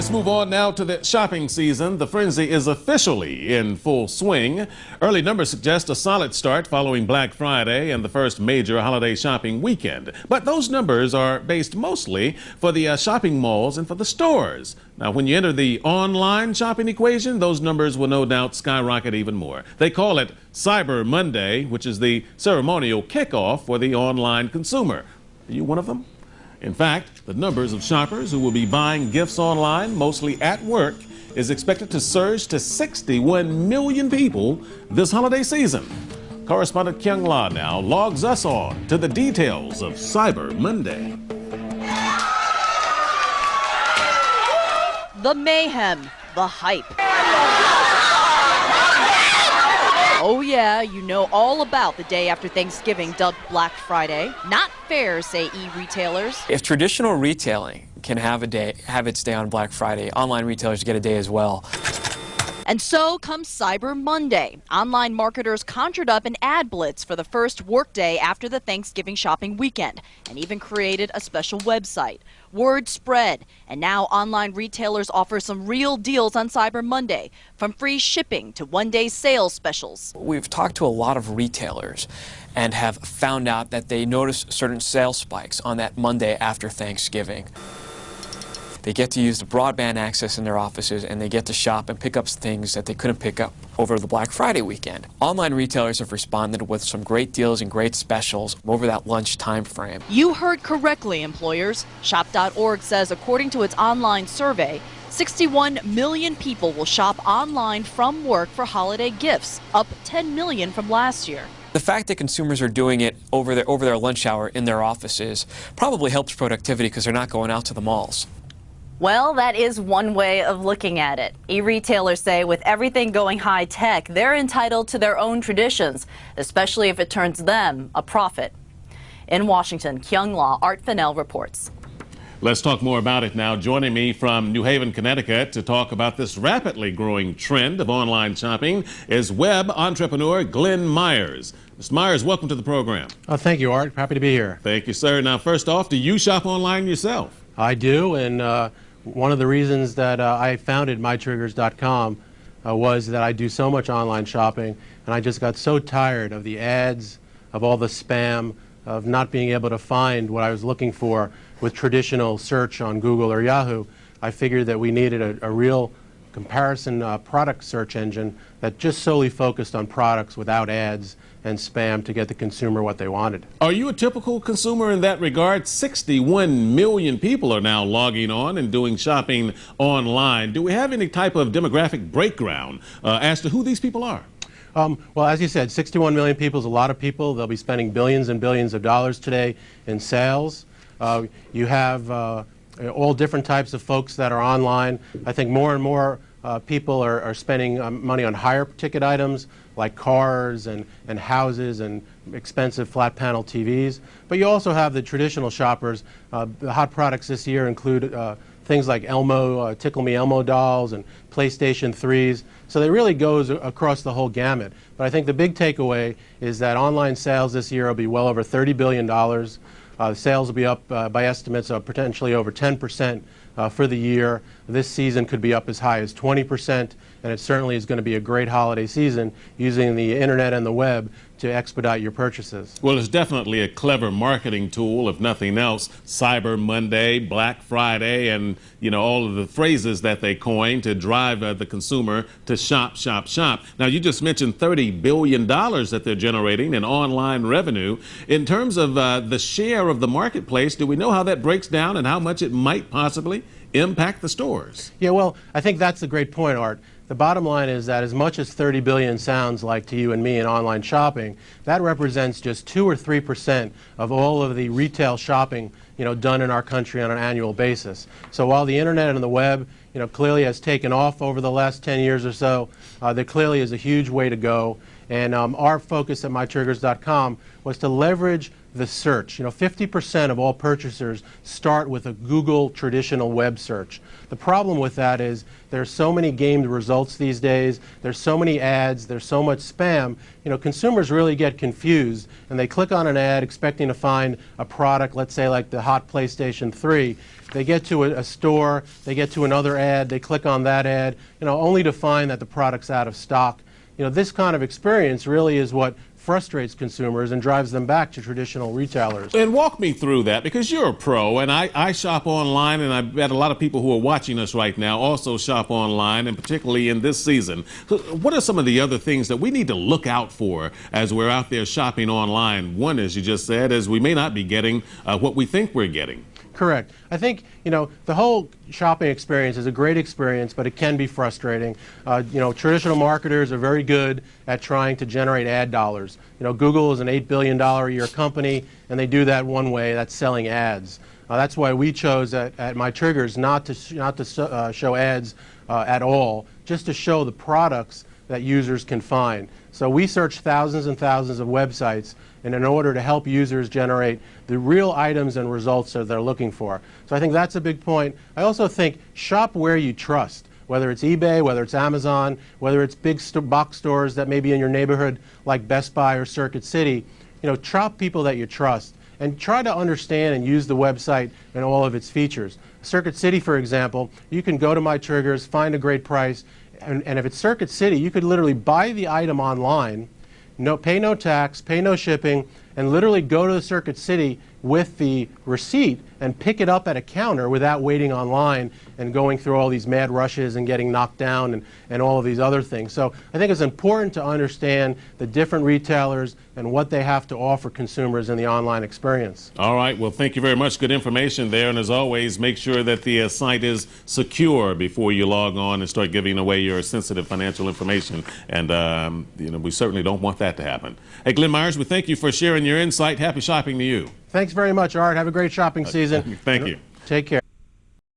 Let's move on now to the shopping season. The frenzy is officially in full swing. Early numbers suggest a solid start following Black Friday and the first major holiday shopping weekend. But those numbers are based mostly for the shopping malls and for the stores. Now, when you enter the online shopping equation, those numbers will no doubt skyrocket even more. They call it Cyber Monday, which is the ceremonial kickoff for the online consumer. Are you one of them? In fact, the numbers of shoppers who will be buying gifts online, mostly at work, is expected to surge to 61 million people this holiday season. Correspondent Kyung La now logs us on to the details of Cyber Monday. The mayhem, the hype. Oh yeah, you know all about the day after Thanksgiving, dubbed Black Friday. Not fair, say e-retailers. If traditional retailing can have its day on Black Friday, online retailers get a day as well. And so comes Cyber Monday. Online marketers conjured up an ad blitz for the first workday after the Thanksgiving shopping weekend and even created a special website. Word spread, and now online retailers offer some real deals on Cyber Monday, from free shipping to one-day sales specials. We've talked to a lot of retailers and have found out that they notice certain sales spikes on that Monday after Thanksgiving. They get to use the broadband access in their offices, and they get to shop and pick up things that they couldn't pick up over the Black Friday weekend. Online retailers have responded with some great deals and great specials over that lunch time frame. You heard correctly, employers. Shop.org says according to its online survey, 61 million people will shop online from work for holiday gifts, up 10 million from last year. The fact that consumers are doing it over their lunch hour in their offices probably helps productivity because they're not going out to the malls. Well, that is one way of looking at it. E-retailers say with everything going high-tech, they're entitled to their own traditions, especially if it turns them a profit. In Washington, Kyung La, Art Fennell reports. Let's talk more about it now. Joining me from New Haven, Connecticut to talk about this rapidly growing trend of online shopping is web entrepreneur Glenn Myers. Mr. Myers, welcome to the program. Oh, thank you, Art. Happy to be here. Thank you, sir. Now, first off, do you shop online yourself? I do, and one of the reasons that I founded MyTriggers.com was that I do so much online shopping, and I just got so tired of the ads, of all the spam, of not being able to find what I was looking for with traditional search on Google or Yahoo. I figured that we needed a real comparison product search engine that just solely focused on products without ads and spam to get the consumer what they wanted. Are you a typical consumer in that regard? 61 million people are now logging on and doing shopping online. Do we have any type of demographic breakdown as to who these people are? Well, as you said, 61 million people is a lot of people. They'll be spending billions and billions of dollars today in sales. You have all different types of folks that are online. I think more and more people are spending money on higher ticket items like cars and houses and expensive flat panel TVs. But you also have the traditional shoppers. The hot products this year include things like Elmo, Tickle Me Elmo dolls and PlayStation 3s. So it really goes across the whole gamut. But I think the big takeaway is that online sales this year will be well over $30 billion. Sales will be up by estimates of potentially over 10% for the year. This season could be up as high as 20%, and it certainly is going to be a great holiday season using the internet and the web to expedite your purchases. Well, it's definitely a clever marketing tool, if nothing else. Cyber Monday, Black Friday, and all of the phrases that they coin to drive the consumer to shop, shop, shop. Now, you just mentioned $30 billion that they're generating in online revenue. In terms of the share of the marketplace, do we know how that breaks down and how much it might possibly impact the stores? Yeah, well, I think that's a great point, Art. The bottom line is that as much as 30 billion sounds like to you and me in online shopping, that represents just 2 or 3% of all of the retail shopping done in our country on an annual basis. So while the internet and the web clearly has taken off over the last 10 years or so, there clearly is a huge way to go. And our focus at mytriggers.com was to leverage the search. 50% of all purchasers start with a Google traditional web search. The problem with that is there's so many gamed results these days, there's so many ads, there's so much spam. Consumers really get confused and they click on an ad expecting to find a product, let's say like the hot PlayStation 3. They get to a store, they get to another ad, they click on that ad, only to find that the product's out of stock. This kind of experience really is what frustrates consumers and drives them back to traditional retailers. And walk me through that, because you're a pro, and I shop online, and I bet a lot of people who are watching us right now also shop online, and particularly in this season. So what are some of the other things that we need to look out for as we're out there shopping online? One, as you just said, is we may not be getting what we think we're getting. Correct. I think, the whole shopping experience is a great experience, but it can be frustrating. Traditional marketers are very good at trying to generate ad dollars. Google is an $8 billion a year company, and they do that one way, that's selling ads. That's why we chose at MyTriggers not to show ads at all, just to show the products that users can find. So we search thousands and thousands of websites in order to help users generate the real items and results that they're looking for. So I think that's a big point. I also think shop where you trust, whether it's eBay, whether it's Amazon, whether it's big box stores that may be in your neighborhood like Best Buy or Circuit City. Shop people that you trust and try to understand and use the website and all of its features. Circuit City, for example, you can go to MyTriggers, find a great price, and if it's Circuit City, you could literally buy the item online, pay no tax, pay no shipping, and literally go to the Circuit City with the receipt and pick it up at a counter without waiting online and going through all these mad rushes and getting knocked down and all of these other things. So I think it's important to understand the different retailers and what they have to offer consumers in the online experience. All right. Well, thank you very much. Good information there. And as always, make sure that the site is secure before you log on and start giving away your sensitive financial information. And, we certainly don't want that to happen. Hey, Glenn Myers, we thank you for sharing your insight. Happy shopping to you. Thanks very much, Art. Have a great shopping season. Thank you. Take care.